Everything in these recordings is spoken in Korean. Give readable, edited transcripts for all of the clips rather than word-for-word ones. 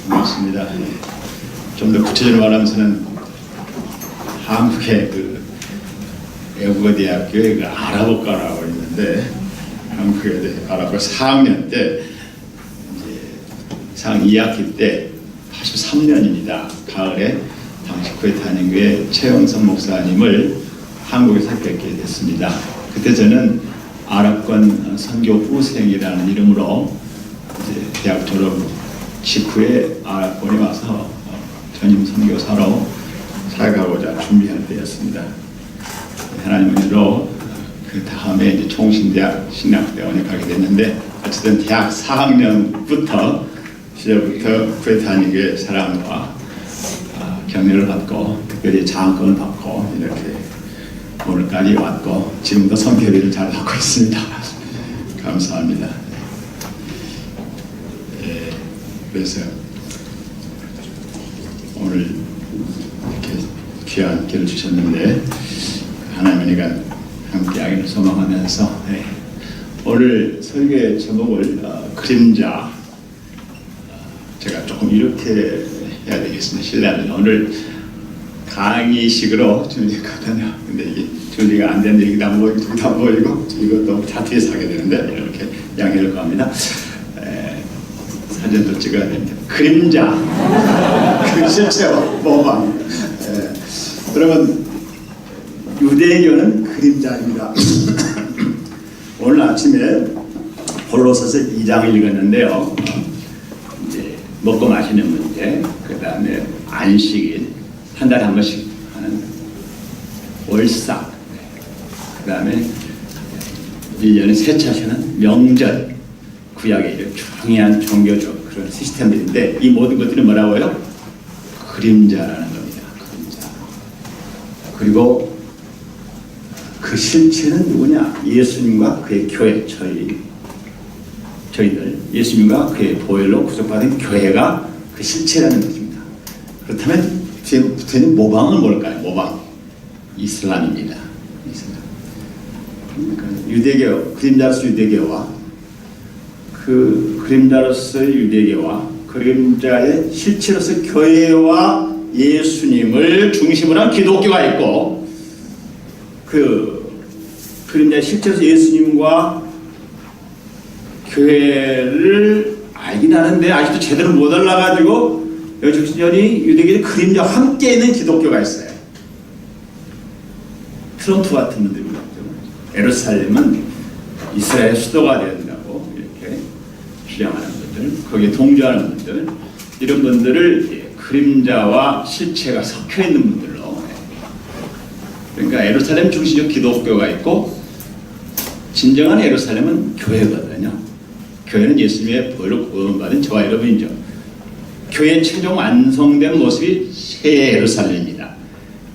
고맙습니다. 좀 더 구체적으로 말하면서는 한국의 그 외국어대학교에 그 아랍어과라고 있는데 한국의 아랍어 4학년 때 이제 상 2학기 때 83년입니다. 가을에 당시 쿠웨이트 한인교회 최영선 목사님을 한국에서 뵙게 됐습니다. 그때 저는 아랍권 선교 후생이라는 이름으로 이제 대학 졸업 직후에 아랍권에 와서 전임 선교사로 살아가고자 준비할 때였습니다. 하나님의 은혜로 그 다음에 이제 총신대학 신학대원에 가게 됐는데 어쨌든 대학 4학년부터 시절부터 쿠웨이트 한인교회 사랑과 경례를 받고 특별히 장학금을 받고 이렇게 오늘까지 왔고 지금도 선교비를 잘 받고 있습니다. 감사합니다. 그래서 오늘 이렇게 귀한 기회를 주셨는데 하나님의 은혜가 함께하기를 소망하면서 오늘 설교의 제목을 그림자, 제가 조금 이렇게 해야 되겠습니다. 실례합니다. 오늘 강의식으로 준비했거든요. 근데 이게 준비가 안 되는데 이게 안 보이고 저기도 안 보이고 이것도 차트에서 하게 되는데 이렇게 양해를 구합니다. 사진도 찍어야 됩니다. 그림자, 그 실체와 모방. 여러분, 유대교는 그림자입니다. 오늘 아침에 골로새서 2장을 읽었는데요. 이제 먹고 마시는 문제, 그 다음에 안식일, 한 달에 한 번씩 하는 월삭, 그 다음에 1년에 세 차례는 명절, 구약의 중요한 종교적 그런 시스템들인데 이 모든 것들은 뭐라고요? 그림자라는 겁니다. 그림자. 그리고 그 실체는 누구냐? 예수님과 그의 교회, 저희들 예수님과 그의 보혈로 구속받은 교회가 그 실체라는 것입니다. 그렇다면 뒤에 붙어있는 모방은 뭘까요? 모방. 이슬람입니다. 이슬람. 그러니까 유대교, 그림자로서 유대교와 그 그림자로서의 유대교와 그림자의 실체로서 교회와 예수님을 중심으로 한 기독교가 있고 그 그림자의 실체로서 예수님과 교회를 알긴 하는데 아직도 제대로 못 알아가지고 여전히 유대교의 그림자와 함께 있는 기독교가 있어요. 트럼프 같은 분들이 있죠. 예루살렘은 이스라엘 수도가 되어야 된다고 이렇게 주장하는 분들, 거기에 동조하는 분들, 이런 분들을 그림자와 실체가 섞여 있는 분들로. 그러니까 예루살렘 중심적 기독교가 있고 진정한 예루살렘은 교회거든요. 교회는 예수님의 보혈로 구원받은 저와 여러분이죠. 교회의 최종 완성된 모습이 새 예루살렘입니다.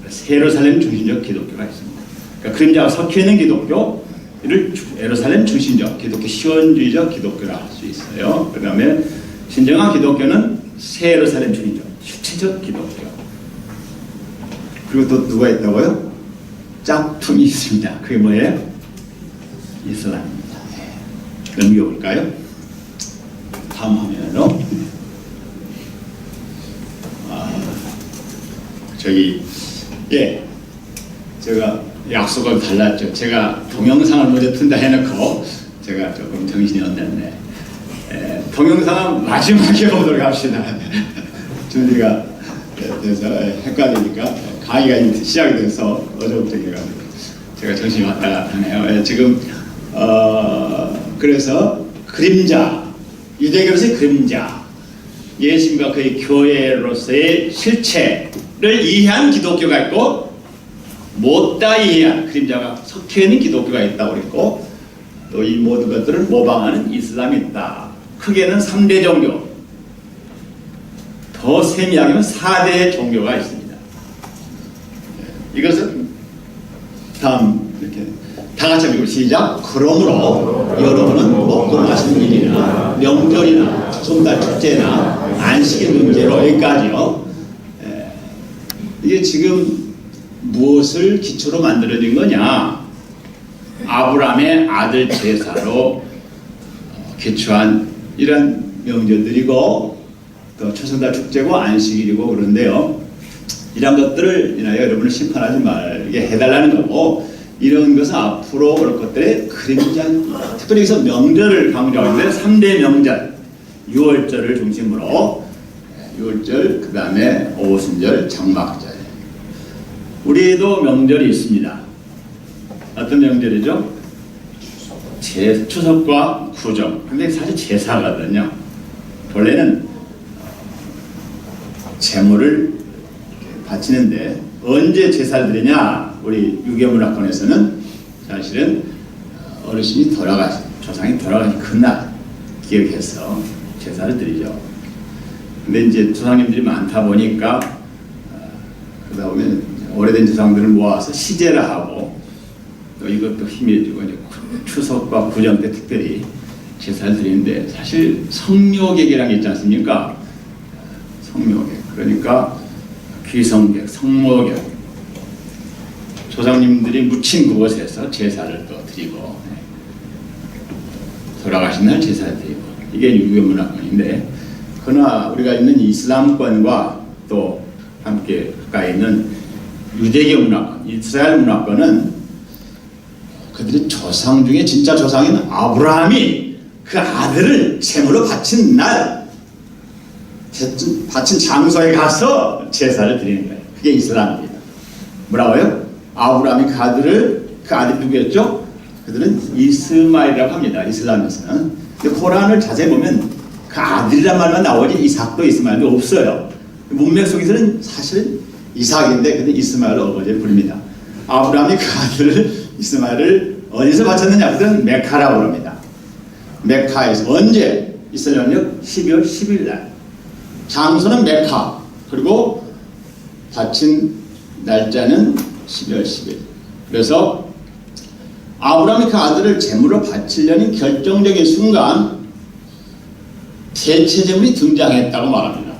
새 예루살렘 중심적 기독교가 있습니다. 그러니까 그림자와 섞여 있는 기독교를 예루살렘 중심적 기독교, 시원주의적 기독교라 할 수 있어요. 그 다음에 진정한 기독교는 새 예루살렘 중심적 실체적 기독교. 그리고 또 누가 있다고요? 짝퉁이 있습니다. 그게 뭐예요? 이슬람입니다. 넘겨볼까요? 다음 화면으로. 제가 약속을 달랐죠. 제가 동영상을 먼저 튼다 해놓고 제가 조금 정신이 없는데 동영상은 마지막에 보도록 합시다. 준비가 돼서 헷갈리니까 강의가 이제 시작이 돼서 어제부터 해가지고 제가 정신이 왔다 갔다 하네요. 지금 그래서 그림자, 유대교로서의 그림자, 예수님과 그의 교회로서의 실체를 이해한 기독교가 있고 못다 이해한 그림자가 섞여있는 기독교가 있다고 그랬고 또 이 모든 것들을 모방하는 이슬람이 있다. 크게는 3대 종교, 더 세미하게는 4대 종교가 있습니다. 이것은 다음 이렇게 다 같이 읽고 시작. 그러므로 여러분은 먹고 마시는 일이나 명절이나 솜달 축제나 안식일 문제로 여기까지요. 이게 지금 무엇을 기초로 만들어진 거냐? 아브라함의 아들 제사로 기초한 이런 명절들이고 또 초선달 축제고 안식일이고 그런데요. 이런 것들을 인하여 여러분을 심판하지 말게 해달라는 거고, 이런 것은 앞으로 올 것들의 그림자, 특별히 여기서 명절을 강조하고 있는데 3대 명절, 6월절을 중심으로 6월절, 그 다음에 오순절, 장막절. 우리도 명절이 있습니다. 어떤 명절이죠? 추석과 구정. 근데 사실 제사거든요. 원래는 재물을 바치는데 언제 제사를 드리냐? 우리 유교문화권에서는 사실은 어르신이 돌아가신, 조상이 돌아가신 그날 기억해서 제사를 드리죠. 근데 이제 조상님들이 많다 보니까 그러다 보면 오래된 조상들을 모아서 시제를 하고 또 이것도 힘이 주고 이제 추석과 구정 때 특별히 제사를 드리는데, 사실 성묘객이라는 게 있지 않습니까? 성묘객. 그러니까 귀성객, 성모객. 조상님들이 묻힌 그곳에서 제사를 또 드리고, 돌아가신 날 제사를 드리고, 이게 유교 문화권인데, 그러나 우리가 있는 이슬람권과 또 함께 가까이 있는 유대교 문화권, 이스라엘 문화권은 그들의 조상 중에 진짜 조상인 아브라함이 그 아들을 제물로 바친 날, 바친 장소에 가서 제사를 드리는 거예요. 그게 이슬람입니다. 뭐라고요? 아브라함이 그 아들이 누구였죠? 그들은 이스마엘이라고 합니다. 이슬람에서는. 근데 코란을 자세히 보면 그 아들이란 말만 나오지 이삭도 이스마엘도 없어요. 문맥 속에서는 사실 이삭인데 근데 이스마엘을 어거지를 부릅니다. 아브라함이 그 아들을 이스마엘을 어디서 바쳤느냐? 그들은 메카라고 합니다. 메카에서. 언제? 이스라엘 년력 12월 10일 날. 장소는 메카. 그리고 바친 날짜는 12월 10일. 그래서 아브라함이 그 아들을 제물로 바치려는 결정적인 순간 대체 제물이 등장했다고 말합니다.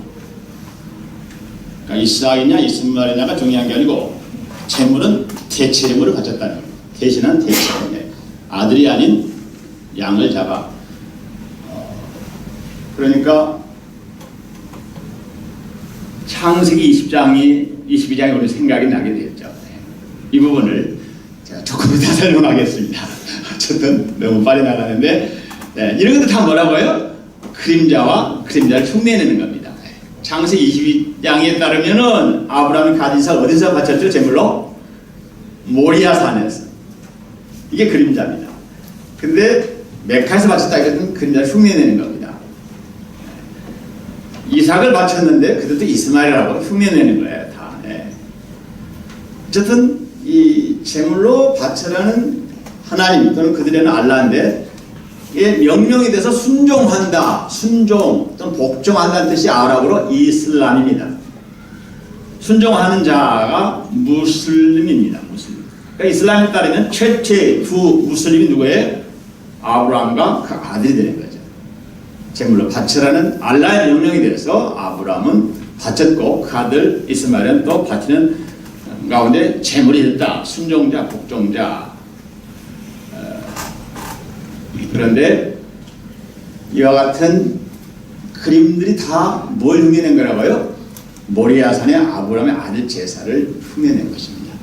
그러니까 이스라엘이냐 이스마엘이냐가 중요한 게 아니고 제물은 대체 제물을 바쳤다는 거예요. 대신한 대체. 아들이 아닌 양을 잡아. 그러니까 창세기 22장이 오늘 생각이 나게 되었죠. 이 부분을 제가 조금 이따 설명하겠습니다. 어쨌든 너무 빨리 나가는데, 이런 것도 다 뭐라고요? 그림자와 그림자를 흉내내는 겁니다. 창세기 22장에 따르면은 아브라함이 가진사 어디서 바쳤죠? 제물로? 모리아 산에서. 이게 그림자입니다. 근데 메카에서 바쳤다 이것은 그림자를 흉내내는 겁니다. 이삭을 바쳤는데 그것도 이스마엘이라고 흉내내는 거예요. 다. 어쨌든 이 제물로 바쳐라는 하나님 또는 그들에는 알라인데, 이게 명령이 돼서 순종한다, 순종 또는 복종한다는 뜻이 아랍어로 이슬람입니다. 순종하는 자가 무슬림입니다. 무슬림. 그러니까 이슬람에 따르면 최초의 두 무슬림이 누구예요? 아브라함과 그 아들이 되는 거죠. 제물로 바치라는 알라의 명령이 돼서 아브라함은 바쳤고 그 아들 이스마엘은 또 바치는 가운데 제물이 됐다. 순종자, 복종자. 그런데 이와 같은 그림들이 다 뭘 흉내낸 거라고요? 모리아산의 아브라함의 아들 제사를 흉내낸 것입니다.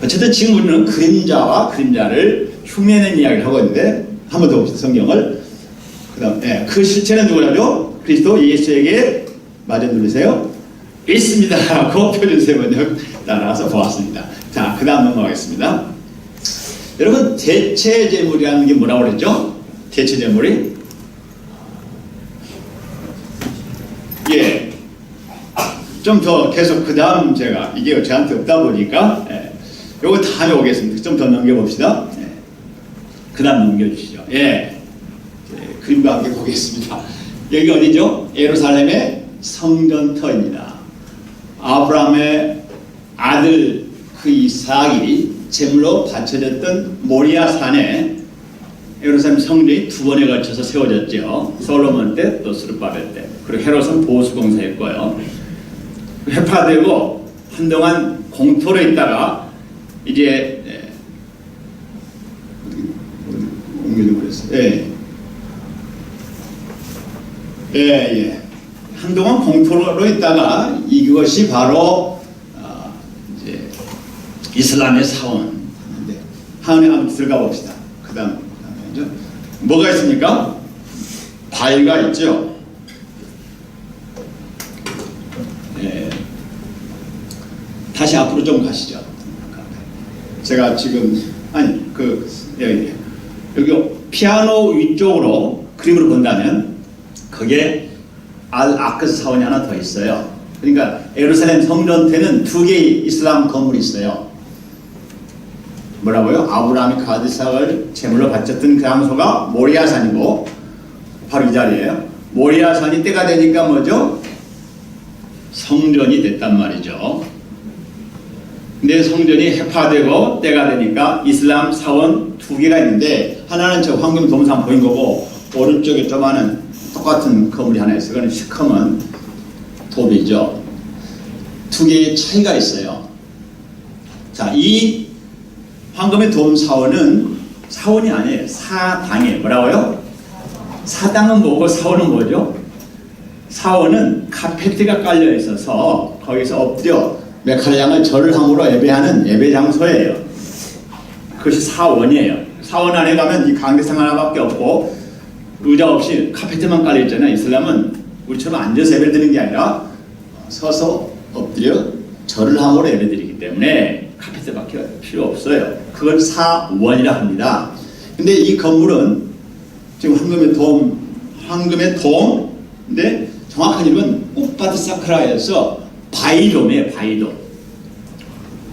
어쨌든 지금 우리는 그림자와 그림자를 흉내낸 이야기를 하고 있는데, 한 번 더 봅시다. 성경을. 그 다음, 그 실체는 누구라죠? 그리스도 예수에게 맞아 누르세요. 있습니다. 라고 표준세 번역 따라서 보았습니다. 자, 그 다음 넘어가겠습니다. 여러분, 대체제물이라는 게 뭐라고 그랬죠? 대체제물이? 예. 좀 더 계속 그 다음 제가, 이게 저한테 없다 보니까, 요거 다 오겠습니다. 좀 더 넘겨봅시다. 그 다음 넘겨주시죠. 그림과 함께 보겠습니다. 여기 어디죠? 예루살렘의 성전터입니다. 아브라함의 아들 그 이삭이 제물로 바쳐졌던 모리아 산에 예루살렘 성전이 두 번에 걸쳐서 세워졌죠. 솔로몬 때 또 스룹바벨 때. 그리고 헤롯은 보수공사했고요. 회파되고 한동안 공토로 있다가 이제 옮겨져 버렸어요. 한동안 공포로 있다가 이것이 바로 이제 이슬람의 사원인데 한번 들어가 봅시다. 그다음에 뭐가 있습니까? 바위가 있죠. 예. 다시 앞으로 좀 가시죠. 제가 지금 여기 피아노 위쪽으로 그림으로 본다면 거기에 알-아크스 사원이 하나 더 있어요. 그러니까 예루살렘 성전태는 두 개의 이슬람 건물이 있어요. 뭐라고요? 아브라함이 가드삭을 제물로 바쳤던 그 장소가 모리아산이고 바로 이 자리예요. 모리아산이 때가 되니까 뭐죠? 성전이 됐단 말이죠. 근데 성전이 해파되고 때가 되니까 이슬람 사원 두 개가 있는데 하나는 저 황금 동상 보인 거고 오른쪽에 조그마한 똑같은 건물이 하나 있어요. 그건 시커먼 도비죠. 두 개의 차이가 있어요. 자, 이 황금의 돔 사원은 사원이 아니에요. 사당이에요. 뭐라고요? 사당은 뭐고 사원은 뭐죠? 사원은 카페트가 깔려 있어서 거기서 엎드려 메카를 향해 절을 함으로 예배하는 예배 장소예요. 그것이 사원이에요. 사원 안에 가면 이 강대상 하나밖에 없고 의자 없이 카페트만 깔려 있잖아요. 이슬람은 우리처럼 앉아서 예배 드리는 게 아니라 서서 엎드려 절을 함으로 예배 드리기 때문에 카페트밖에 필요 없어요. 그걸 사원이라 합니다. 근데 이 건물은 지금 황금의 돔인데 정확한 이름은 옥바드 사크라에서 바위돔이에요. 바위돔.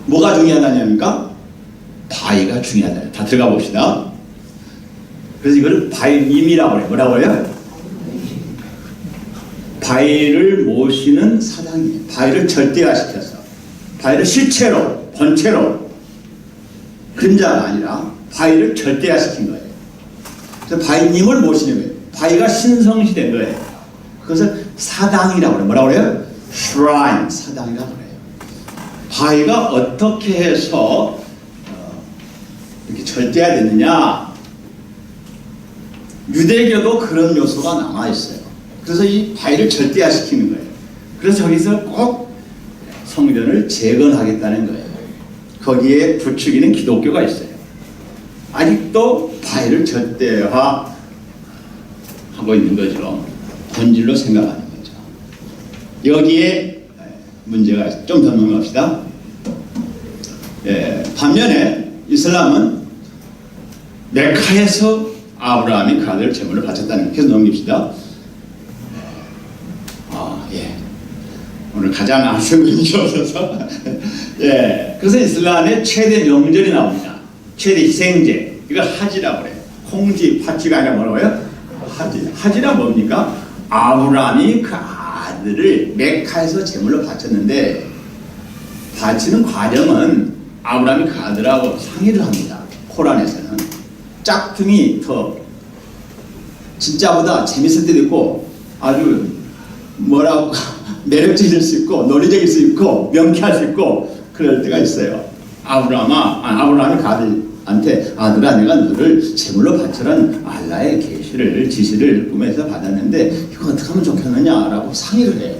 뭐가 중요하다냐니까 바위가 중요하다. 다 들어가 봅시다. 그래서 이걸 바위님이라고 해요. 뭐라고 해요? 바위를 모시는 사당이에요. 바위를 절대화시켜서 바위를 실체로 본체로 그림자가 아니라 바위를 절대화시킨 거예요. 그래서 바위님을 모시는 거예요. 바위가 신성시된 거예요. 그것을 사당이라고 해요. 뭐라고 해요? shrine, 사당이라고 해요. 바위가 어떻게 해서 이렇게 절대화됐느냐? 유대교도 그런 요소가 남아있어요. 그래서 이 바위를 절대화시키는 거예요. 그래서 저기서 꼭 성전을 재건하겠다는 거예요. 거기에 부추기는 기독교가 있어요. 아직도 바위를 절대화하고 있는 거죠. 본질로 생각하는 거죠. 여기에 문제가 있어요. 좀 더 넘어갑시다. 반면에 이슬람은 메카에서 아브라함이 그 아들 제물을 바쳤다는 거. 계속 넘깁시다. 오늘 가장 아쉬운 게 없어서 그래서 이슬람의 최대 명절이 나옵니다. 최대 희생제. 이걸 하지라고 그래요. 홍지, 파치가 아니라 뭐라고요? 하지. 하지라 뭡니까? 아브라함이 그 아들을 메카에서 제물로 바쳤는데 바치는 과정은 아브라함이 그 아들하고 상의를 합니다. 코란에서는 짝퉁이 더 진짜보다 재밌을 때도 있고 아주 뭐라고 매력적일 수 있고 논리적일 수 있고 명쾌할 수 있고 그럴 때가 있어요. 아브라함이 그 아들한테 아들아 내가 너를 제물로 바쳐라는 알라의 지시를 꿈에서 받았는데 이거 어떻게 하면 좋겠느냐라고 상의를 해요.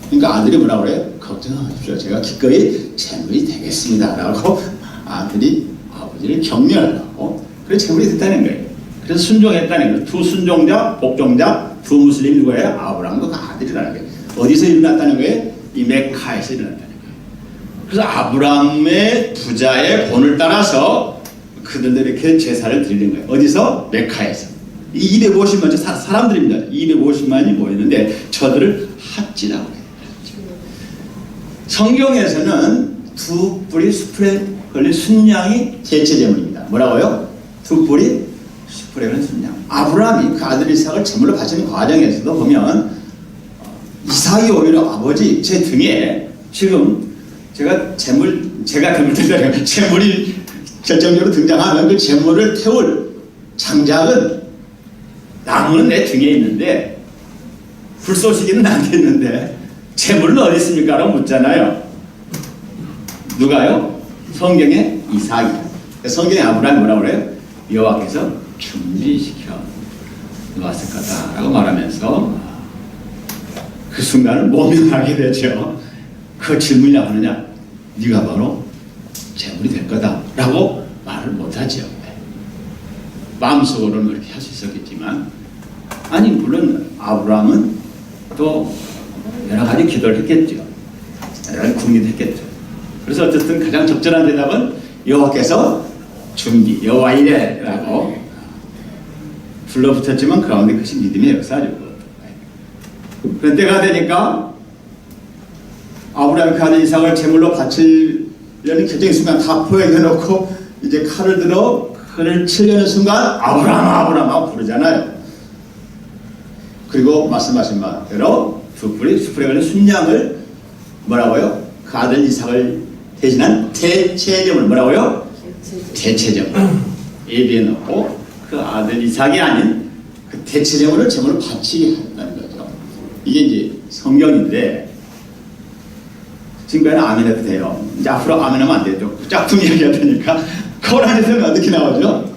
그러니까 아들이 뭐라고 그래요? 걱정하십시오. 제가 기꺼이 제물이 되겠습니다 라고 아들이 아버지를 격려를 하고 그래서 제물이 됐다는 거예요. 그래서 순종했다는 거예요. 두 순종자, 복종자, 두 무슬림 누구예요? 아브라함과 그 아들이라는 거예요. 어디서 일어났다는 거예요? 이 메카에서 일어났다는 거예요. 그래서 아브라함의 부자의 본을 따라서 그들도 이렇게 제사를 드리는 거예요. 어디서? 메카에서. 이 250만 사람들입니다. 250만이 모였는데 저들을 핫지라고 해요. 성경에서는 두 뿔이 숯불에 걸린 순양이 대체제물입니다. 뭐라고요? 두 뿔이 숯불에 걸린 순양. 아브라함이 그 아들 이삭을 제물로 바치는 과정에서도 보면 이삭이 오히려 아버지 제 등에 지금 제물이 결정적으로 등장하면 그 제물을 태울 장작은 나무는 내 등에 있는데 불쏘시개는 나한테 있는데 제물은 어디 있습니까? 라고 묻잖아요. 누가요? 성경에 이삭이. 성경에 아브라함이 뭐라고 그래요? 여호와께서 준비시켜 놓았을 거다라고 말하면서 그 순간을 모면하게 되죠. 그 질문이 나오느냐? 네가 바로 재물이 될 거다 라고 말을 못하죠. 마음속으로는 그렇게 할 수 있었겠지만, 아니 물론 아브라함은 또 여러 가지 기도를 했겠죠. 여러 가지 궁리도 했겠죠. 그래서 어쨌든 가장 적절한 대답은 여호와께서 준기 여호와 이레라고 불러붙였지만 그 가운데 그것이 믿음의 역사죠. 그런 때가 되니까 아브라함이 그 아들 이삭을 제물로 바치려는 결정의 순간 다 포획해놓고 이제 칼을 들어 그를 치려는 순간 아브라함 아브라함 부르잖아요. 그리고 말씀하신 바대로 숯불에 걸린 순양을 뭐라고요? 그 아들 이삭을 대신한 대체제물 뭐라고요? 대체제물 예비해 놓고 그 아들 이삭이 아닌 그 대체제물을 제물로 바치게 한다는 거죠. 이게 이제 성경인데 지금까지는 아멘 해도 돼요. 이제 앞으로 아멘 하면 안 되죠. 짝퉁 이야기가 되니까 코란에서는 어떻게 나오죠?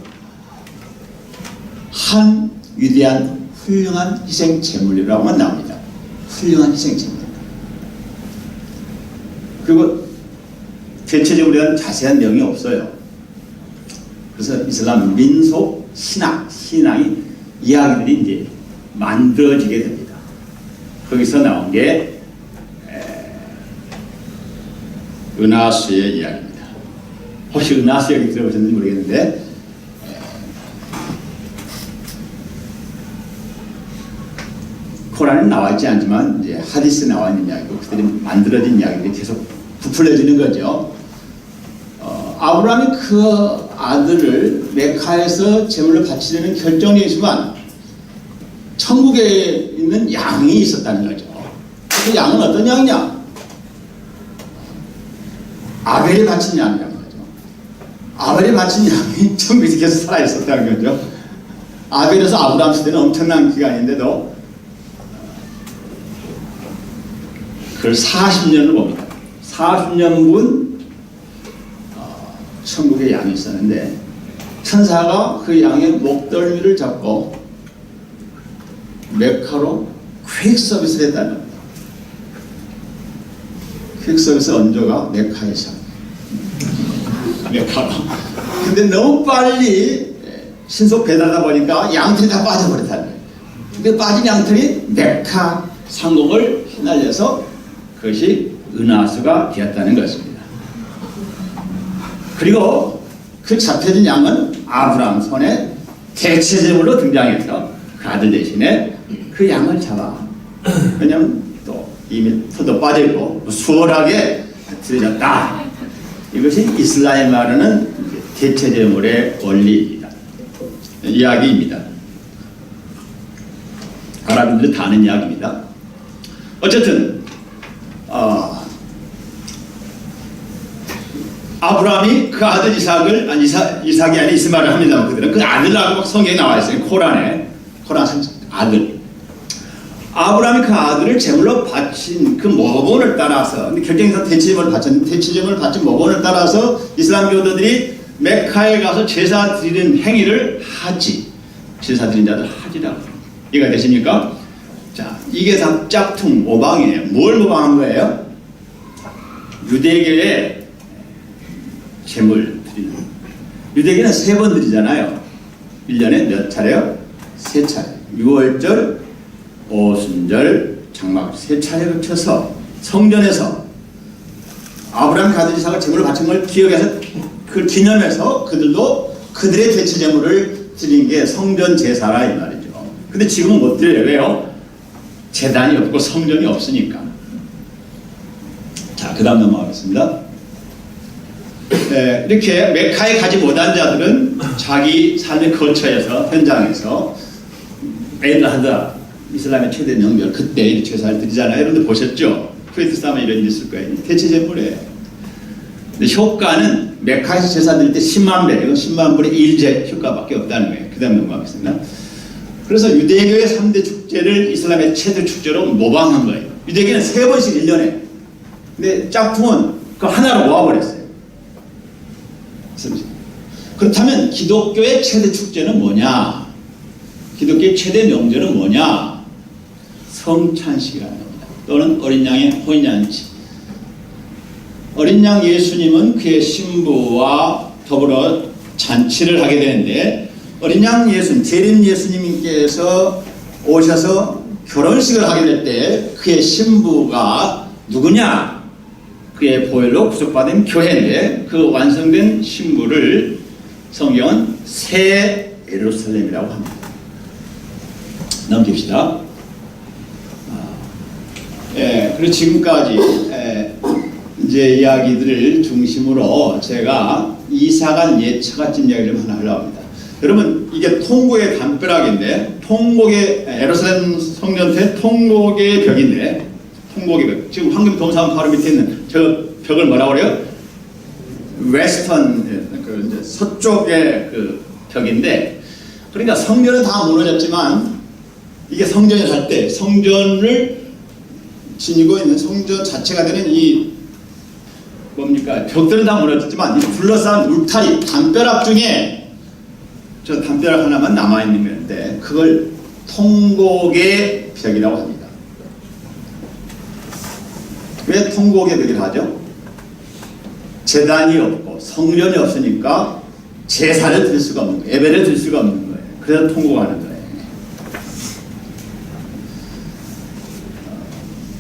한 위대한 훌륭한 희생 제물이라고만 나옵니다. 훌륭한 희생 제물. 그리고 대체제물에 대한 자세한 내용이 없어요. 그래서 이슬람 민속 신앙이 이야기들이 이제 만들어지게 됩니다. 거기서 나온 게 은하수의 이야기입니다. 혹시 은하수 얘기 들어보셨는지 모르겠는데 코란에 나와 있지 않지만 이제 하디스에 나와 있는 이야기고 그들이 만들어진 이야기들이 계속 부풀려지는 거죠. 아브라함이 그 아들을 메카에서 제물로 바치려는 결정이 있지만 천국에 있는 양이 있었다는 거죠. 그 양은 어떤 양이냐? 아벨이 바친 양이라는 거죠. 아벨이 바친 양이 천국에서 계속 살아있었다는 거죠. 아벨에서 아브라함 시대는 엄청난 기간인데도 그걸 40년을 봅니다. 40년분 천국에 양이 있었는데 천사가 그 양의 목덜미를 잡고 메카로 퀵 서비스를 했다는 겁니다. 퀵 서비스 언조가 메카에서 메카로. 근데 너무 빨리 신속 배달하다 보니까 양털이 다 빠져버렸다는 거예요. 근데 빠진 양털이 메카 상공을 휘날려서 그것이 은하수가 되었다는 것입니다. 그리고 그 잡혀진 양은 아브라함 손에 대체제물로 등장해서 그 아들 대신에 그 양을 잡아. 왜냐하면 또 이미 터도 빠져있고 수월하게 드려졌다. 이것이 이슬람이 말하는 대체제물의 원리입니다. 이야기입니다. 아랍인들은 다 아는 이야기입니다. 어쨌든 아브라함이 그 아들 이삭이 아닌 이스마엘을 합니다만 그들은 그 아들라고 성경에 나와 있어요. 코란 아들. 아브라함이 그 아들을 제물로 바친 그 모본을 따라서, 근데 결정에서 대체제물을 바친 모본을 따라서 이슬람 교도들이 메카에 가서 제사 드리는 행위를 하지. 제사 드린 자들 하지라고. 이해가 되십니까? 자, 이게 다 짝퉁 모방이에요. 뭘 모방한 거예요? 유대교의 제물 드리는. 유대교는 3번 드리잖아요. 1년에 몇 차례요? 3차례. 6월절, 오순절, 장막 3차례 거쳐서 성전에서 아브라함 아들 이삭을 제물로 바친 걸 기억해서 그 기념해서 그들도 그들의 대체 제물을 드린 게 성전 제사라 이 말이죠. 근데 지금은 못 드려요. 왜요? 제단이 없고 성전이 없으니까. 자, 그 다음 넘어가겠습니다. 네, 이렇게 메카에 가지 못한 자들은 자기 삶의 거처에서 현장에서 에이드 하다 이슬람의 최대 명절 그때 제사를 드리잖아요. 여러분들 보셨죠? 쿠웨이트 싸움에 이런 일이 있을 거예요. 대체 제물이에요. 근데 효과는 메카에서 제사 드릴 때 10만 배, 이건 10만 불의 1제 효과밖에 없다는 거예요. 그 다음 넘어가겠습니다. 그래서 유대교의 3대 축제를 이슬람의 최대 축제로 모방한 거예요. 유대교는 3번씩 1년에. 근데 짝퉁은 그 하나로 모아버렸어요. 그렇다면 기독교의 최대 축제는 뭐냐? 기독교의 최대 명절은 뭐냐? 성찬식이라는 겁니다. 또는 어린 양의 혼인잔치. 어린 양 예수님은 그의 신부와 더불어 잔치를 하게 되는데, 어린 양 예수님, 재림 예수님께서 오셔서 결혼식을 하게 될 때 그의 신부가 누구냐? 그의 보혈로 구속받은 교회인데, 그 완성된 신부를 성경은 새 예루살렘이라고 합니다. 넘깁시다. 그리고 지금까지 이제 이야기들을 중심으로 제가 이사간 예처갓집 이야기를 하나 하려고 합니다. 여러분, 이게 통곡의 담벼락인데, 통곡의 예루살렘 성전태 통곡의 벽인데, 통곡의 벽. 지금 황금 동산 바로 밑에 있는 저 벽을 뭐라고 그래요? 웨스턴, 그 이제 서쪽의 그 벽인데, 그러니까 성전은 다 무너졌지만, 이게 성전에 살 때 성전을 지니고 있는 성전 자체가 되는 이 뭡니까? 벽들은 다 무너졌지만 이 둘러싼 울타리, 담벼락 중에 저 담벼락 하나만 남아있는 건데, 그걸 통곡의 벽이라고 합니다. 왜 통곡의 벽이라고 하죠? 제단이 없고 성전이 없으니까 제사를 드릴 수가 없는 거예요. 예배를 드릴 수가 없는 거예요. 그래서 통곡하는 거예요.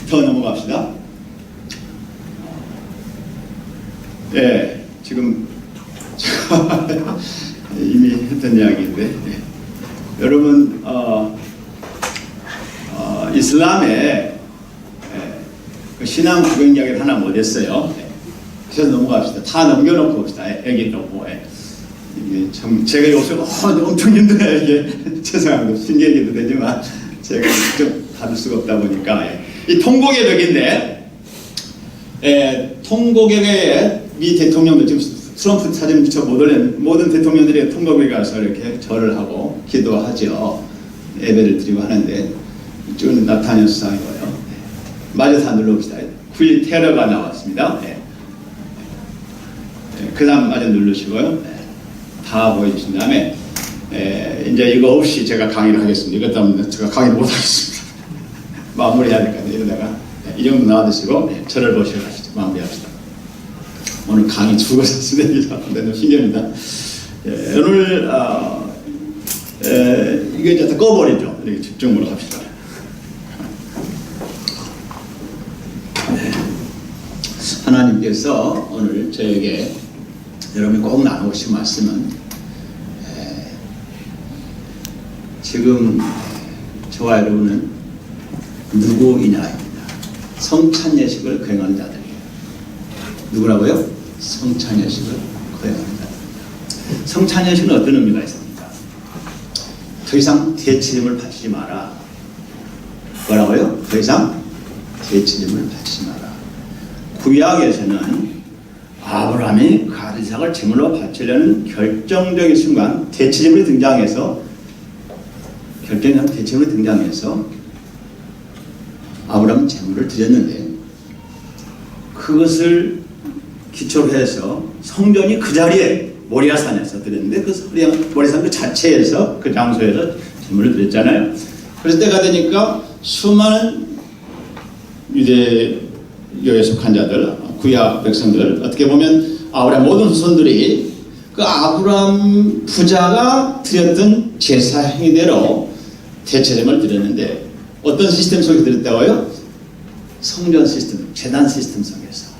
더 넘어갑시다. 지금 이미 했던 이야기인데, 여러분 이슬람의 그 신앙 구경 이야기를 하나 못했어요. 그래서 넘어갑시다. 다 넘겨놓고 봅시다. 애기 놓고. 이게 참 제가 요새 엄청 힘들어요. 이게 죄송합니다. 핑계기도 되지만 제가 좀 받을 수가 없다 보니까. 이 통곡의 벽인데, 통곡의 벽에 미 대통령도 지금 트럼프 사진 붙여 못 올린 모든 대통령들이 통곡에 가서 이렇게 절을 하고 기도하죠. 예배를 드리고 하는데, 이쪽은 나타냐 수상이고요. 마저 다 눌러봅시다. 9.11 테러가 나왔습니다. 그 다음 마저 누르시고요. 다 보여주신 다음에, 이제 이거 없이 제가 강의를 하겠습니다. 이것 때문에 제가 강의를 못 하겠습니다. 마무리해야 될 것 같아요. 이러다가 이 정도 놔두시고 저를 보시고 가시죠. 마무리합시다. 오늘 강의 죽어서 쓰레기죠. 너무 신기합니다. 오늘 이거 이제 다 꺼버리죠. 이렇게 집중으로 합시다. 하나님께서 오늘 저에게 여러분이 꼭 나누고 싶은 말씀은, 지금 저와 여러분은 누구이냐입니다. 성찬예식을 거행하는 자들이에요. 누구라고요? 성찬예식을 거행하는 자들입니다. 성찬예식은 어떤 의미가 있습니까? 더 이상 대치림을 바치지 마라. 뭐라고요? 더 이상 대치림을 바치지 마라. 구약에서는 아브라함이 가드삭을 제물로 바치려는 결정적인 순간 대치림이 등장해서, 결정적인 대치림이 등장해서 아브라함은 제물을 드렸는데, 그것을 기초로 해서 성전이 그 자리에 모리아산에서 드렸는데, 그 모리아산 그 자체에서, 그 장소에서 제물을 드렸잖아요. 그래서 때가 되니까 수많은 유대교에 속한 자들, 구약 백성들, 어떻게 보면 아브라함 모든 후손들이 그 아브라함 부자가 드렸던 제사 행위대로 대체제물을 드렸는데, 어떤 시스템 속에 드렸다고요? 성전 시스템, 제단 시스템 속에서.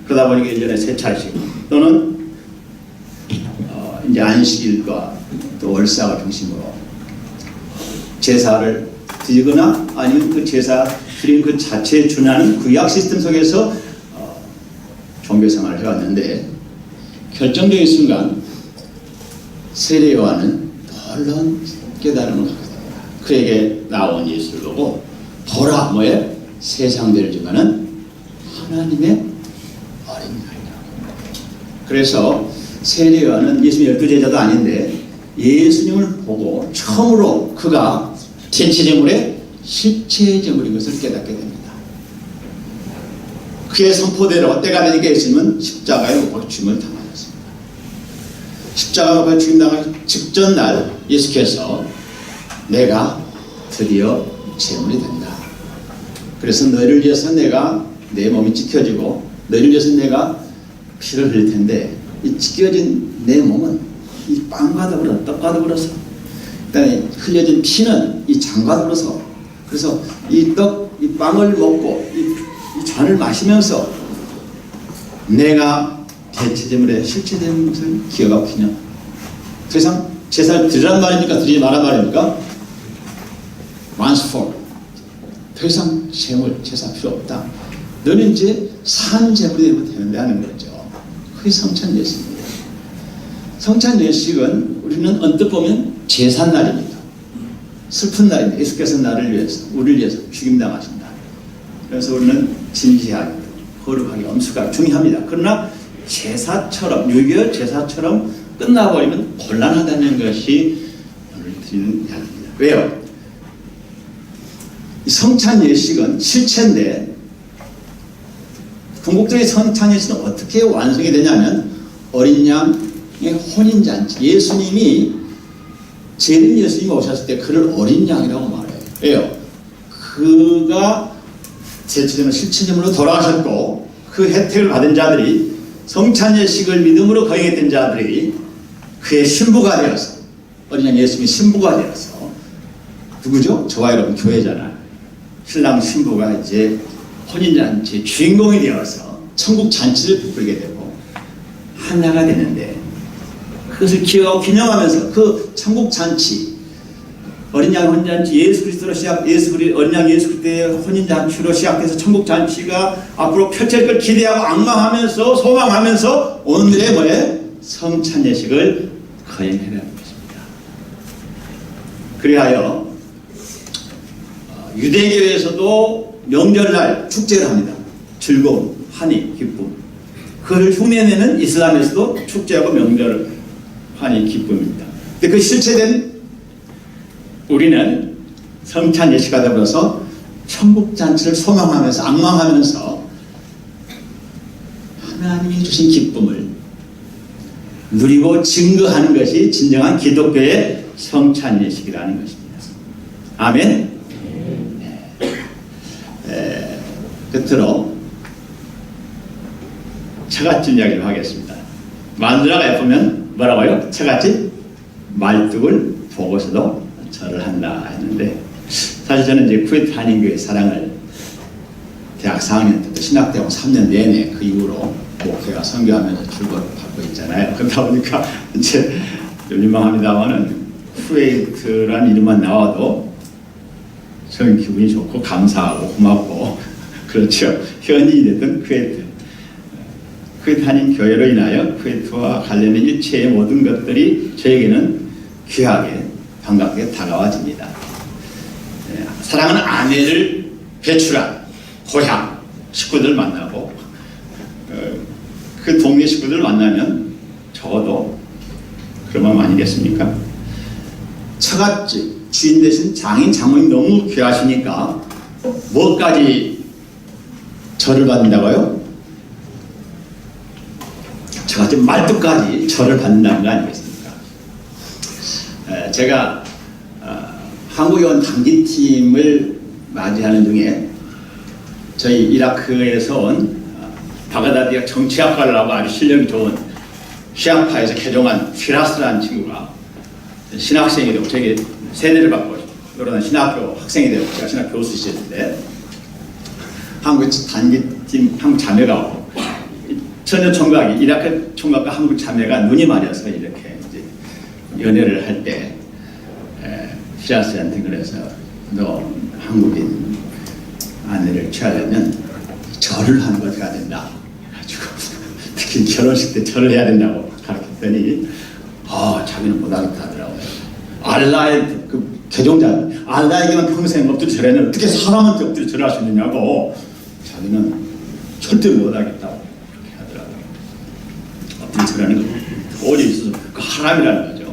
그러다 보니까 1년에 3차례씩 또는 이제 안식일과 또 월사가 중심으로 제사를 드리거나, 아니면 그 제사 드린 그 자체에 준하는 구약 시스템 속에서 종교생활을 해왔는데, 결정적인 순간 세례 요한은 놀라운 깨달음을 갖게 됩니다. 그에게 나온 예수를 보고, 보라, 뭐예요? 세상들 중에는 하나님의 어린 양이라고. 그래서 세례 요한은 예수님 12제자도 아닌데 예수님을 보고 처음으로 그가 대체제물의 실체제물인 것을 깨닫게 됩니다. 그의 선포대로 때가 되니까 예수님은 십자가에 못 박혀 죽음을 당하셨습니다. 십자가에 못 박혀 죽임 당하기 직전 날 예수께서 내가 드디어 제물이 된다. 그래서 너희를 위해서 내가 내 몸이 찢겨지고 너희를 위해서 내가 피를 흘릴 텐데 이 찢겨진 내 몸은 이 빵과 더불어 떡과 더불어서 그다음에 흘려진 피는 이 잔과 더불어서 그래서 이 떡, 이 빵을 먹고 이 잔을 마시면서 내가 대체제물에 실체된 것을 기억하고 있냐. 더 이상 제사를 드리란 말입니까? 드리지 말란 말입니까? once for all. 더 이상 제물, 제사 필요 없다. 너는 이제 산 제물이 되면 된다는 거죠. 그게 성찬 예식입니다. 성찬 예식은 우리는 언뜻 보면 제삿날입니다. 슬픈 날입니다. 예수께서 나를 위해서, 우리를 위해서 죽임당하신 날. 그래서 우리는 진지하게, 거룩하게, 엄숙하게 중요합니다. 그러나 제사처럼, 유교 제사처럼 끝나버리면 곤란하다는 것이 오늘 드리는 이야기입니다. 왜요? 이 성찬 예식은 실체인데 궁극적인 성찬 예식은 어떻게 완성이 되냐면 어린 양의 혼인잔치. 예수님이 재림 예수님이 오셨을 때 그를 어린 양이라고 말해요. 왜요? 그가 제치되는 실체제물로 돌아가셨고 그 혜택을 받은 자들이 성찬 예식을 믿음으로 거행했던 자들이 그의 신부가 되어서 어린 양 예수님이 신부가 되어서 누구죠? 저와 여러분 교회잖아요. 신랑 신부가 이제 혼인잔치 주인공이 되어서 천국 잔치를 베풀게 되고 하나가 되는데 그것을 기억하고 기념하면서 그 천국 잔치 어린 양 혼인잔치 예수 그리스도로 어린 양 예수 그리스도의 혼인잔치로 시작돼서 천국 잔치가 앞으로 펼쳐질 걸 기대하고 앙망하면서 소망하면서 오늘의 뭐에 성찬 예식을 거행해라는 것입니다. 그리하여 유대교에서도 명절날 축제를 합니다. 즐거움, 환희, 기쁨. 그걸 흉내내는 이슬람에서도 축제하고 명절, 환희, 기쁨입니다. 근데 그 실체된 우리는 성찬 예식과 더불어서 천국잔치를 소망하면서 앙망하면서 하나님이 주신 기쁨을 누리고 증거하는 것이 진정한 기독교의 성찬 예식이라는 것입니다. 아멘. 끝으로 처갓집 이야기를 하겠습니다. 마누라가 예쁘면 뭐라고요? 처갓집 말뚝을 보고서도 절을 한다 했는데 사실 저는 이제 쿠웨이트 한인교회 사랑을 대학 4학년 때부터 신학대학 3년 내내 그 이후로 목회와 선교하면서 출보를 받고 있잖아요. 그러다 보니까 이제 민망합니다만은 쿠웨이트라는 이름만 나와도 저는 기분이 좋고 감사하고 고맙고 그렇죠. 현지인이 됐던 쿠웨이트. 쿠웨이트 한인 교회로 인하여 쿠웨이트와 관련된 일체의 모든 것들이 저에게는 귀하게 반갑게 다가와집니다. 사랑하는 아내를 배출한 고향 식구들 만나고 그 동네 식구들 만나면 적어도 그런 마음 아니겠습니까? 처갓집 주인 되신 장인 장모님 너무 귀하시니까 뭐까지 절을 받는다고요? 처갓집 말뚝까지 절을 받는다는 거 아니겠습니까? 제가 한국에 온 단기팀을 맞이하는 중에 저희 이라크에서 온 바그다드의 정치학과를 하고 아주 실력이 좋은 시아파에서 개종한 피라스라는 친구가 신학생이 되고 저에게 세례를 받고 여러 신학교 학생이 되고 제가 신학 교수였는데 한국 단기팀 한국 자매가 오고 전혀 총각이 이라크 총각과 한국 자매가 눈이 맞아서 이렇게 이제 연애를 할 때 피라스한테 그래서 너 한국인 아내를 취하려면 절을 하는 걸 해야 된다. 가지고 특히 결혼식 때 절을 해야 된다고 가르쳤더니 자기는 못하겠다 하더라고요. 알라의 그 개종자 알라에게만 평생 엎드려 절했는데 어떻게 사람한테 엎드려 절할 수 있느냐고 자기는 절대 못하겠다고 그렇게 하더라고요. 엎드려 절하는 거 어디 있어서 그 하람이라는 거죠.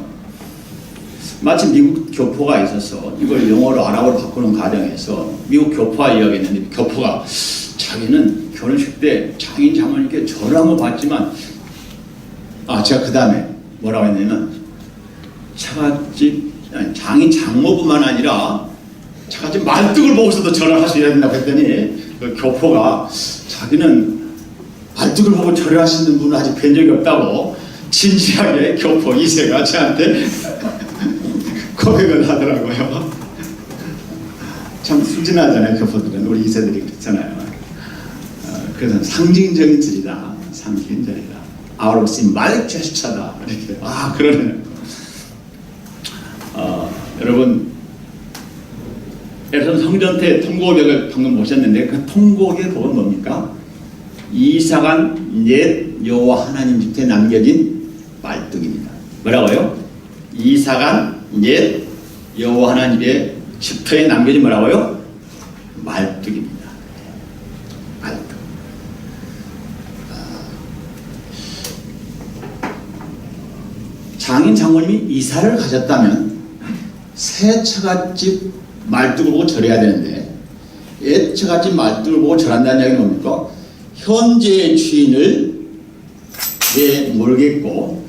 마치 미국 교포가 있어서 이걸 영어로 아랍어로 바꾸는 과정에서 미국 교포와 이야기했는데 교포가 자기는 결혼식 때 장인 장모님께 절을 한번 받지만 제가 그 다음에 뭐라고 했냐면 처갓집 장인 장모뿐만 아니라 제가 지금 말뚝을 보고서도 절을 하셔야 된다고 했더니 그 교포가 자기는 말뚝을 보고 절을 하시는 분은 아직 뵌 적이 없다고 진지하게 교포 2세가 저한테 고백을 하더라고요. 참 순진하잖아요. 교포들은. 우리 2세들이 그렇잖아요. 그래서 상징적인 절이다. 상징적인 절이다. 아우로 심발릭 제스처다. 이렇게. 그러네요. 여러분, 여러분 성전태 통곡벽을 방금 보셨는데 그 통곡의 복은 뭡니까? 이사간 옛 여호와 하나님 집에 남겨진 말뚝입니다. 뭐라고요? 이사간 옛 여호와 하나님의 집터에 남겨진 뭐라고요? 말뚝입니다. 말뚝. 장인 장모님이 이사를 가셨다면 새 처갓집 말뚝을 보고 절해야 되는데 옛 처갓집 말뚝을 보고 절한다는 이야기는 뭡니까? 현재의 주인을 모르겠고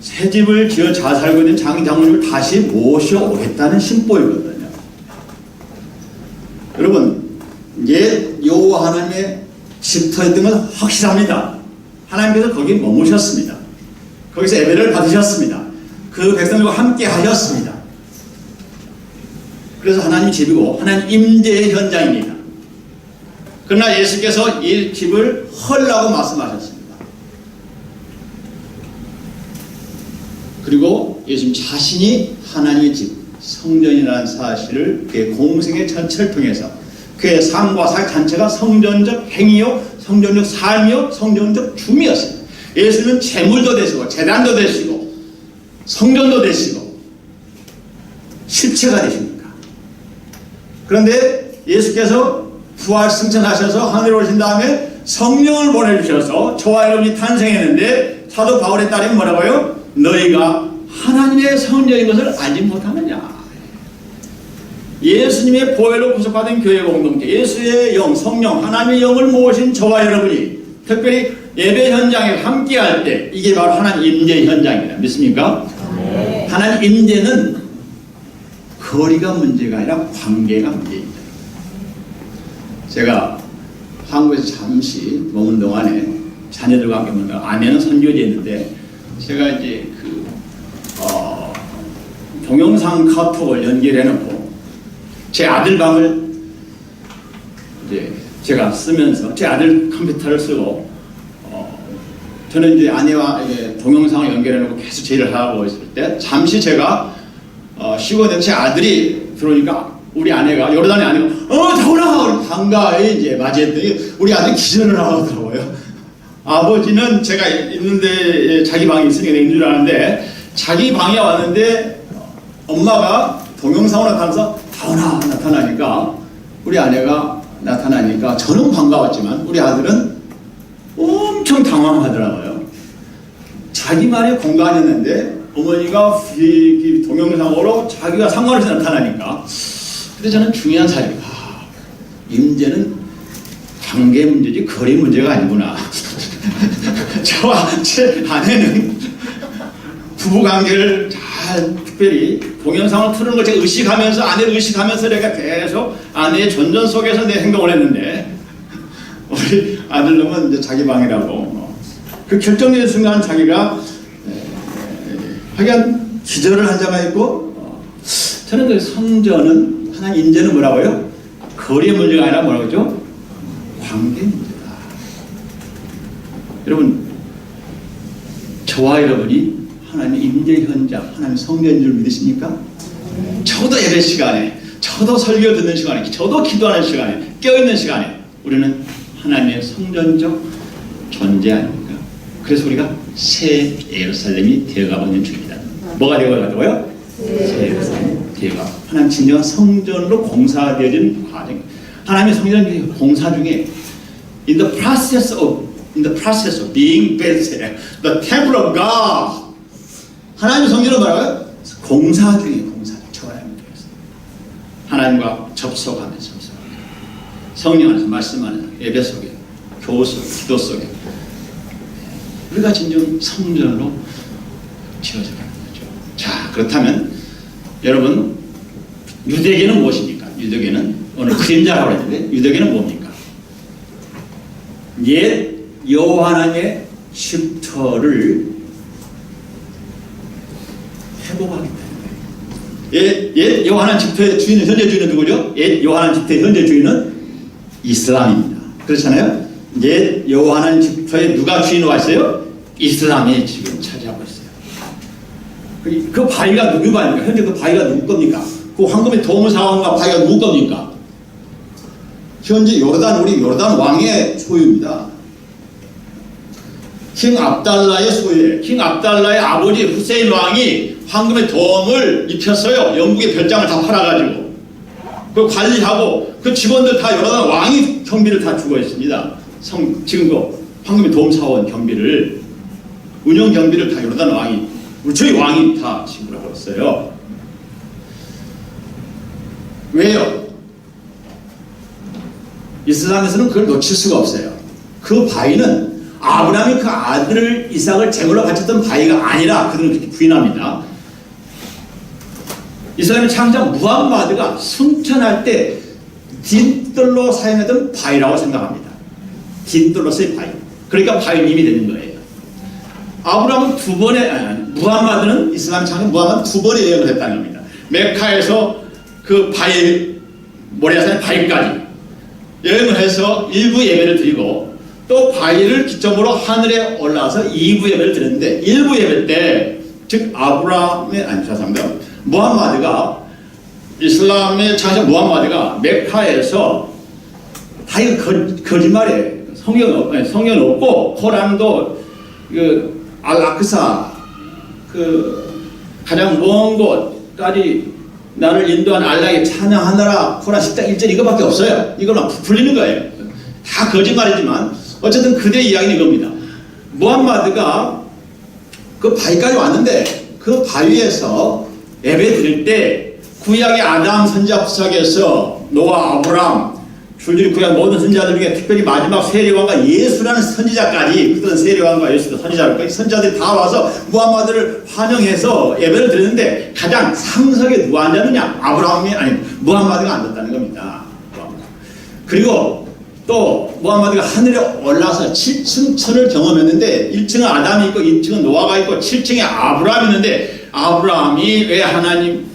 새 집을 지어 잘 살고 있는 장인 장모님을 다시 모셔오겠다는 심보이거든요. 여러분, 옛 여호와 하나님의 집터였던 건 확실합니다. 하나님께서 거기 머무셨습니다. 거기서 예배를 받으셨습니다. 그 백성들과 함께 하셨습니다. 그래서 하나님 집이고 하나님 임재의 현장입니다. 그러나 예수께서 이 집을 헐라고 말씀하셨습니다. 그리고 예수님 자신이 하나님의 집, 성전이라는 사실을 그의 공생의 전체를 통해서 그의 삶과 살 전체가 성전적 행위요, 성전적 삶이요, 성전적 줌이었습니다. 예수님은 제물도 되시고 제단도 되시고 성전도 되시고 실체가 되십니다. 그런데 예수께서 부활 승천하셔서 하늘에 오신 다음에 성령을 보내주셔서 저와 여러분이 탄생했는데 사도 바울의 딸이 뭐라고요? 너희가 하나님의 성전인 것을 알지 못하느냐. 예수님의 보혈로 구속받은 교회 공동체, 예수의 영, 성령, 하나님의 영을 모으신 저와 여러분이 특별히 예배 현장에 함께할 때 이게 바로 하나님 임재 현장입니다. 믿습니까? 네. 하나님 임재는 거리가 문제가 아니라 관계가 문제입니다. 제가 한국에서 잠시 머문 동안에 자녀들과 함께 머문 아내는 선교지였는데 제가 이제 동영상 카톡을 연결해놓고 제 아들 방을 이제 제가 쓰면서 제 아들 컴퓨터를 쓰고 저는 이제 아내와 이제 동영상을 연결해놓고 계속 제의를 하고 있을 때 잠시 제가 쉬고 된 제 아들이 들어오니까 우리 아내가 요르단의 아내가 다오라 반가이 이제 맞이했더니 우리 아들이 기절을 하더라고요. 아버지는 제가 있는데 자기 방이 있으니까 있는 줄 아는데 자기 방에 왔는데 엄마가 동영상으로 나타나서 다오라 나타나니까 우리 아내가 나타나니까 저는 반가웠지만 우리 아들은 엄청 당황하더라고요. 자기만의 공간이었는데 어머니가 이 동영상으로 자기가 상관없이 나타나니까 근데 저는 중요한 사실이 임재는 관계 문제지 거리 문제가 아니구나. 저와 제 아내는 부부관계를 잘 특별히 동영상을 틀는 걸 제가 의식하면서 아내를 의식하면서 내가 계속 아내의 전전 속에서 내 행동을 했는데 우리 아들놈은 이제 자기 방이라고 그 결정적인 순간 자기가 하여간 기절을 한 자가 있고 저는 그 성전은 하나님 임재는 뭐라고요? 거리의 문제가 아니라 뭐라고 하죠? 관계 문제다. 여러분 저와 여러분이 하나님 임재 현장, 하나님 성전인 줄 믿으십니까? 저도 예배 시간에, 저도 설교 듣는 시간에, 저도 기도하는 시간에, 깨어있는 시간에 우리는 하나님의 성전적 존재 아닙니까? 그래서 우리가 새 예루살렘이 되어가고 있는 중입니다. 뭐가 되어가고요? 새 예루살렘이 되어가고 하나님 진정한 성전으로 공사되어진 과정. 하나님의 성전 공사 중에 in the process of being built, the temple of God. 하나님의 성전은 뭐라고요? 공사 중에 공사 중. 저와 함께해서 하나님과 접속하면서 성령 안에서 말씀하면서 예배 속에 교우 속에 기도 속에 우리가 진정 성전으로 지어져 가는 거죠. 자, 그렇다면 여러분 유대계는 무엇입니까? 유대교는 오늘 그림자라고 했는데 유대교는 뭡니까? 옛 여호와 하나님의 쉼터를 회복하겠다는 거예요. 옛 여호와 하나님 쉼터의 주인은 현재 주인은 누구죠? 옛 여호와 하나님 쉼터의 현재 주인은 이슬람입니다. 그렇잖아요? 옛 여호와 하나님 쉼터에 누가 주인으로 와 있어요? 이슬람이 지금 차지하고 있어요. 그 바위가 누구 바위입니까? 현재 그 바위가 누구 겁니까? 그 황금의 도움을 사원과 바위가 누구 겁니까? 현재 우리 요르단 왕의 소유입니다. 킹 압달라의 소유예요. 킹 압달라의 아버지 후세인 왕이 황금의 도움을 입혔어요. 영국의 별장을 다 팔아가지고 그 관리하고 그 직원들 다 요르단 왕이 경비를 다 주고 있습니다. 지금 그 황금의 도움 사원 경비를 운영 경비를 다 요르단 왕이 저희 왕이 다 지불하고 있어요. 왜요? 이슬람에서는 그걸 놓칠 수가 없어요. 그 바위는 아브라함이 그 아들을 이삭을 제물로 바쳤던 바위가 아니라 그들은 그렇게 부인합니다. 이슬람의 창자 무함마드가 승천할 때 뒷돌로 사용했던 바위라고 생각합니다. 뒷돌로서의 바위. 그러니까 바위님이 되는 거예요. 아브라함은 무함마드는 이슬람 창자 무함마드 2번의 여행을 했다는 겁니다. 메카에서 그 바위 모리아산의 바위까지 여행을 해서 1부 예배를 드리고 또 바위를 기점으로 하늘에 올라와서 2부 예배를 드렸는데 1부 예배 때 즉 무함마드가 이슬람의 창자 무함마드가 메카에서 다 이거 거짓말이에요. 성경 없고 코란도 그 알아크사 그 가장 먼 곳까지 나를 인도한 알라에게 찬양하느라 코란 10장 1절 이거밖에 없어요. 이걸로 부풀리는 거예요. 다 거짓말이지만 어쨌든 그대의 이야기는 이겁니다. 무함마드가 그 바위까지 왔는데 그 바위에서 예배 드릴 때 구약의 아담 선지자 구석에서 노아, 아브람, 줄줄이 구약 모든 선지자들 중에 특별히 마지막 세례왕과 예수라는 선지자까지 그들은 세례왕과 예수도 선지자들이 다 와서 무함마드를 환영해서 예배를 드렸는데 가장 상석에 누가 앉았느냐? 아브라함이 아니 무함마드가 앉았다는 겁니다. 그리고 또 무함마드가 하늘에 올라서 7층 천을 경험했는데 1층은 아담이 있고 2층은 노아가 있고 7층에 아브라함이 있는데 아브라함이 왜 하나님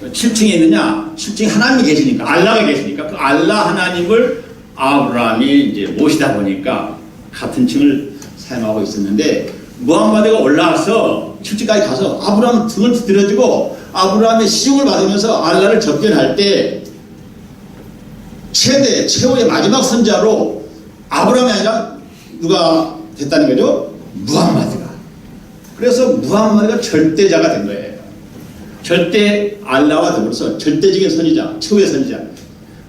7층에 있느냐? 7층에 하나님이 계시니까 알라가 계시니까 그 알라 하나님을 아브라함이 이제 모시다 보니까 같은 층을 사용하고 있었는데 무함마드가 올라와서 7층까지 가서 아브라함 등을 들어주고 아브라함의 시중을 받으면서 알라를 접견할 때 최후의 마지막 선자로 아브라함이 아니라 누가 됐다는 거죠? 무함마드가. 그래서 무함마드가 절대자가 된 거예요. 절대 알라와 더불어서 절대적인 선지자, 최후의 선지자,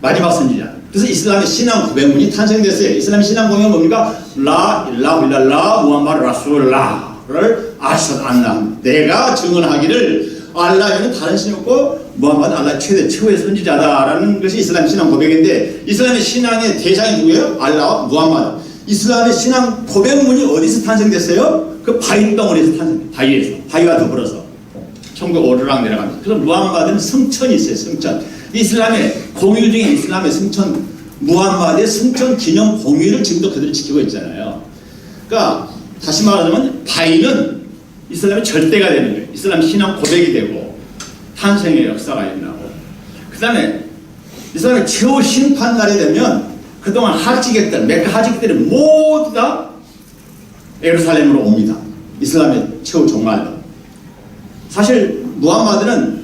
마지막 선지자. 그래서 이슬람의 신앙 고백문이 탄생됐어요. 이슬람의 신앙 고백은 뭡니까? 라 일라후 일랄라 무함마드 라술라를 아시드 안나. 내가 증언하기를 알라에는 다른 신이 없고 무함마드 알라 최후의 선지자다라는 것이 이슬람의 신앙 고백인데 이슬람의 신앙의 대상이 누구예요? 알라와 무함마드. 이슬람의 신앙 고백문이 어디서 탄생됐어요? 그 바위 덩어리에서 탄생돼요. 바위와 더불어서 천국 오르락 내려갑니다. 그래서 무함마드는 승천이 있어요. 승천. 이슬람의 공휴일 중에 이슬람의 승천, 무함마드의 승천 기념 공휴일을 지금도 그들이 지키고 있잖아요. 그러니까 다시 말하자면 바위는 이슬람의 절대가 되는 거예요. 이슬람 신앙 고백이 되고 탄생의 역사가 일어나고 그 다음에 이슬람의 최후 심판날이 되면 그동안 하지객들, 메카 하지객들이 모두 다 예루살렘으로 옵니다. 이슬람의 최후 종말로. 사실 무함마드는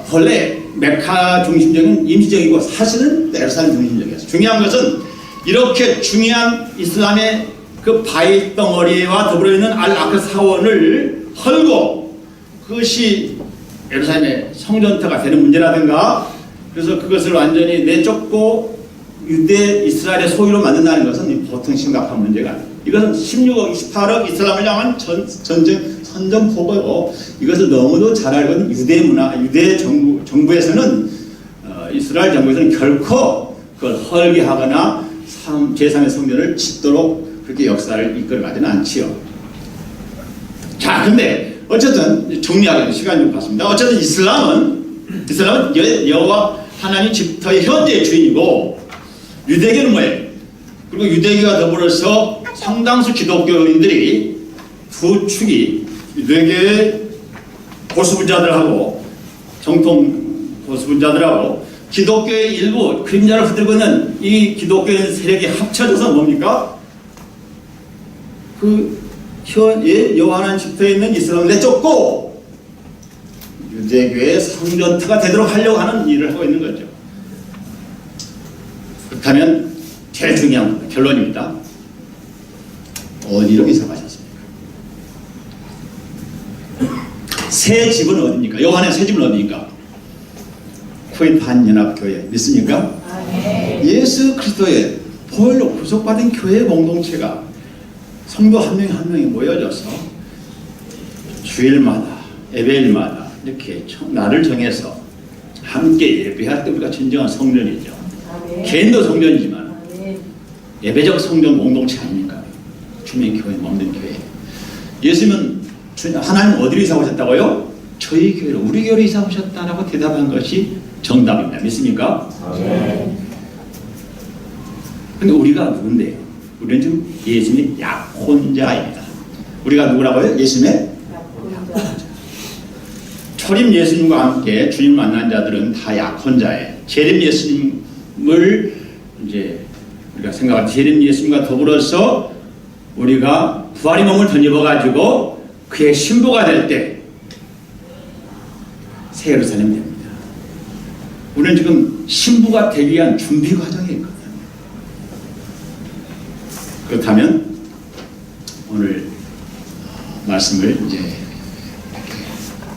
본래 메카 중심적인 임시적이고 사실은 예루살렘 중심적이었어요. 중요한 것은 이렇게 중요한 이슬람의 그 바위 덩어리와 더불어 있는 알-아크 사원을 헐고 그것이 예루살렘의 성전터가 되는 문제라든가 그래서 그것을 완전히 내쫓고 유대 이스라엘의 소유로 만든다는 것은 보통 심각한 문제가 아닙니다. 이것은 16억 28억 이슬람을 향한 전쟁 선전포고고 이것을 너무도 잘 알고 있는 유대 문화, 유대 정부에서는 이스라엘 정부에서는 결코 그걸 헐게하거나 제3의 성전을 짓도록 그렇게 역사를 이끌어가지는 않지요. 자, 근데 어쨌든 정리하기는 시간이 좀 받습니다. 어쨌든 이슬람은 여호와 하나님 집터의 현재 주인이고 유대교는 뭐예요? 그리고 유대교와 더불어서 상당수 기독교인들이 두 축이 유대교의 보수분자들하고 정통 보수분자들하고 기독교의 일부 그림자를 흔들고 있는 이 기독교인 세력이 합쳐져서 뭡니까? 여호와는 집터에 있는 이스라엘을 내쫓고 유대교의 성전터가 되도록 하려고 하는 일을 하고 있는 거죠. 그렇다면 제일 중요한 결론입니다. 어디로 이사 가셨습니까? 새 집은 어디입니까? 여호와의 새 집은 어디입니까? 코인 반연합교회 믿습니까? 예수 그리스도의 보혈로 구속받은 교회 공동체가 성도 한 명이 한 명이 모여져서 주일마다 예배일마다 이렇게 날을 정해서 함께 예배할 때 우리가 진정한 성전이죠. 개인도 성전이지만 예배적 성전 공동체 아닙니까? 주님의 교회, 먹는 교회. 예수님은 하나님 어디로 이사 오셨다고요? 저희 교회로, 우리 교회로 이사 오셨다라고 대답한 것이 정답입니다. 믿습니까? 근데 우리가 누군데요? 우리는 지금 예수님의 약혼자입니다. 우리가 누구라고요? 예수님의 약혼자. 초림 예수님과 함께 주님 만난 자들은 다 약혼자예요. 재림 예수님을 이제 우리가 생각할 재림 예수님과 더불어서 우리가 부활의 몸을 던져가지고 그의 신부가 될 때 새 예루살렘 됩니다. 우리는 지금 신부가 되기 위한 준비 과정에 있거든요. 그렇다면 오늘 말씀을 이제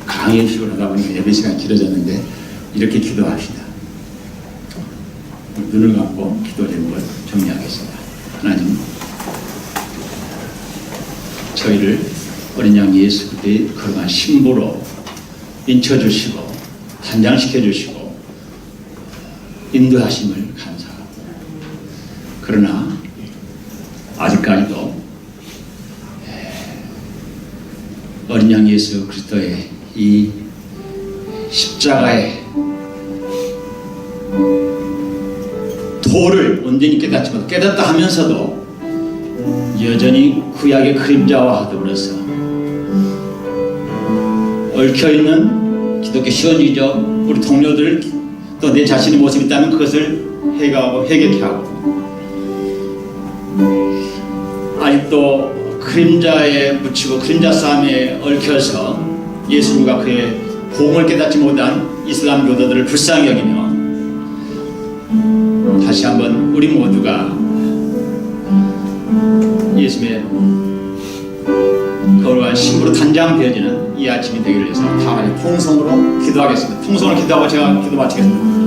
강의식으로 하다 보니까 예배 시간이 길어졌는데 이렇게 기도합시다. 눈을 감고 기도 제목을 정리하겠습니다. 하나님, 저희를 어린 양 예수 그리스도의 거룩한 신부로 인쳐주시고 단장시켜주시고 인도하심을 감사하고, 그러나 아직까지도 어린 양 예수 그리스도의 이 십자가의 도를 온전히 깨닫지 못하고 깨닫다 하면서도 여전히 구약의 그림자와 더불어서 얽혀있는 기독교 시원주의적 우리 동료들, 또 내 자신의 모습이 있다면 그것을 해결하고 회개케 하고, 아직도 그림자에 묻히고 그림자 싸움에 얽혀서 예수님과 그의 복음을 깨닫지 못한 이슬람 교도들을 불쌍히 여기며 다시 한번 우리 모두가 예수님의 거룩한 신부로 단장되어지는 이 아침이 되기를 위해서 다 통성으로 기도하겠습니다. 통성으로 기도하고 제가 기도 마치겠습니다.